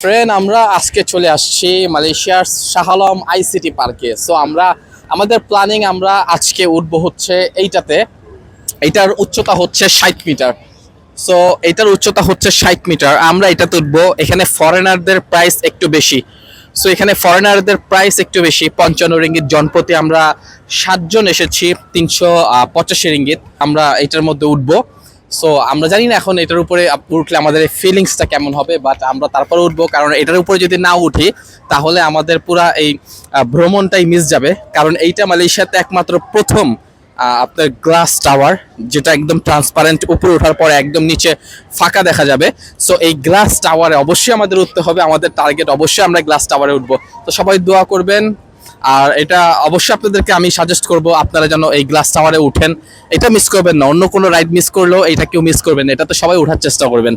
Friend, আমরা আজকে চলে আসছি মালয়েশিয়ার শাহ আলম আইসিটি পার্কে। সো আমাদের প্ল্যানিং, আমরা আজকে উঠবো হচ্ছে এইটাতে। এইটার উচ্চতা হচ্ছে 60 মিটার। সো এইটার উচ্চতা হচ্ছে 60 মিটার। আমরা এটাতে উঠবো। এখানে ফরেনারদের প্রাইস একটু বেশি। সো এখানে ফরেনারদের প্রাইস একটু বেশি, 55 রিঙ্গিত জনপ্রতি। আমরা 7 জন এসেছি, 385 রিঙ্গিত। আমরা এটার মধ্যে উঠবো। সো আমরা জানি না এখন এটার উপরে উঠলে আমাদের ফিলিংসটা কেমন হবে, বাট আমরা তারপরে উঠবো, কারণ এটার উপরে যদি না উঠি তাহলে আমাদের পুরা এই ভ্রমণটাই মিস যাবে। কারণ এইটা মালয়েশিয়াতে একমাত্র প্রথম আপনার গ্লাস টাওয়ার, যেটা একদম ট্রান্সপারেন্ট। উপরে ওঠার পরে একদম নিচে ফাঁকা দেখা যাবে। সো এই গ্লাস টাওয়ারে অবশ্যই আমাদের উঠতে হবে। আমাদের টার্গেট অবশ্যই আমরা গ্লাস টাওয়ারে উঠবো। তো সবাই দোয়া করবেন। আর এটা অবশ্যই আপনাদেরকে আমি সাজেস্ট করব, আপনারা যেন এই গ্লাস টাওয়ারে উঠেন। এটা মিস করবেন না। অন্য কোনো রাইড মিস করলেও এটা কেউ মিস করবেন না। এটা তো সবাই ওঠার চেষ্টা করবেন।